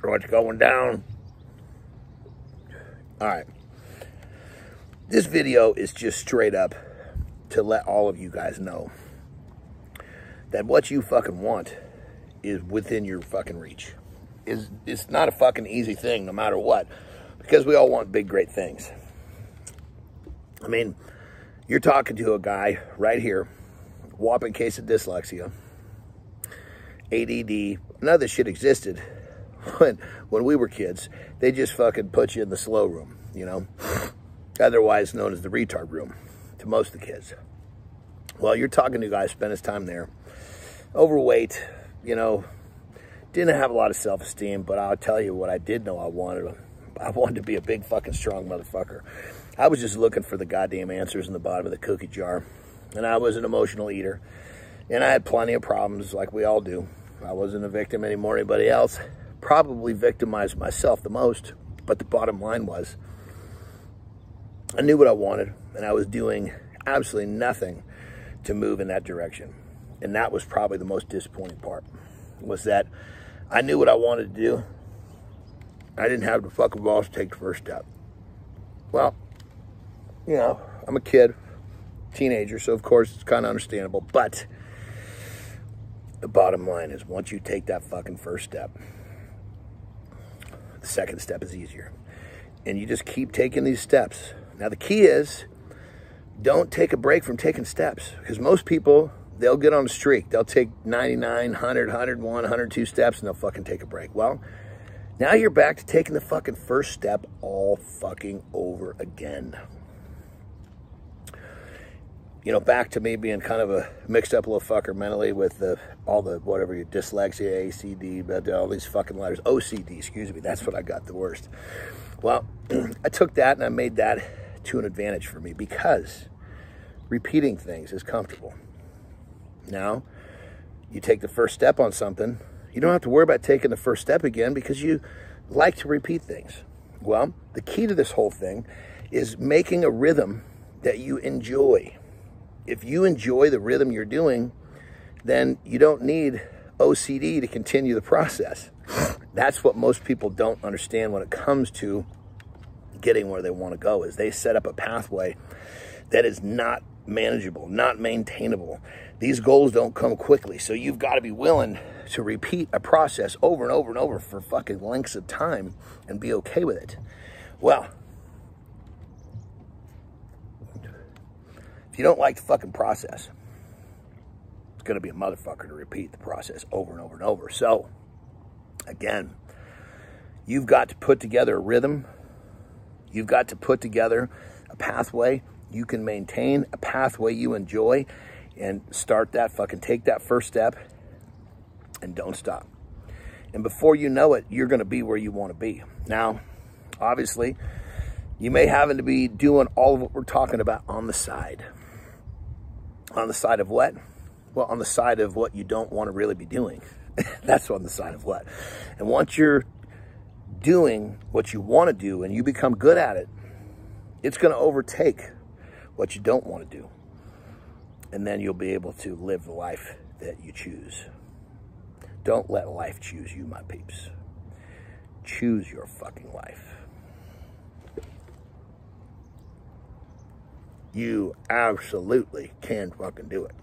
What's going down? All right. This video is just straight up to let all of you guys know that what you fucking want is within your fucking reach. It's not a fucking easy thing no matter what, because we all want big, great things. I mean, you're talking to a guy right here, whopping case of dyslexia, ADD. None of this shit existed when we were kids. They just fucking put you in the slow room, you know, otherwise known as the retard room to most of the kids. Well, you're talking to a guy, spent his time there, overweight, you know, didn't have a lot of self-esteem, but I'll tell you what I did know I wanted. I wanted to be a big fucking strong motherfucker. I was just looking for the goddamn answers in the bottom of the cookie jar. And I was an emotional eater. And I had plenty of problems like we all do. I wasn't a victim anymore. Anybody else probably victimized myself the most. But the bottom line was, I knew what I wanted. And I was doing absolutely nothing to move in that direction. And that was probably the most disappointing part. Was that I knew what I wanted to do. I didn't have the fucking balls to take the first step. Well, you know, I'm a kid, teenager, so of course it's kind of understandable. But the bottom line is, once you take that fucking first step, the second step is easier. And you just keep taking these steps. Now the key is, don't take a break from taking steps. Because most people, they'll get on a streak. They'll take 99, 100, 101, 102 steps and they'll fucking take a break. Well, now you're back to taking the fucking first step all fucking over again. You know, back to me being kind of a mixed up little fucker mentally with all the whatever, your dyslexia, ACD, but all these fucking letters. OCD, excuse me. That's what I got the worst. Well, I took that and I made that to an advantage for me because repeating things is comfortable. Now, you take the first step on something, you don't have to worry about taking the first step again because you like to repeat things. Well, the key to this whole thing is making a rhythm that you enjoy. If you enjoy the rhythm you're doing, then you don't need OCD to continue the process. That's what most people don't understand when it comes to getting where they want to go, is they set up a pathway that is not manageable, not maintainable. These goals don't come quickly, so you've got to be willing to repeat a process over and over and over for fucking lengths of time and be okay with it. Well, if you don't like the fucking process, it's going to be a motherfucker to repeat the process over and over and over. So, again, you've got to put together a rhythm. You've got to put together a pathway you can maintain, a pathway you enjoy, and start that fucking, take that first step and don't stop. And before you know it, you're going to be where you want to be. Now, obviously, you may happen to be doing all of what we're talking about on the side. On the side of what? Well, on the side of what you don't want to really be doing. That's on the side of what. And once you're doing what you want to do and you become good at it, it's going to overtake what you don't want to do. And then you'll be able to live the life that you choose. Don't let life choose you, my peeps. Choose your fucking life. You absolutely can fucking do it.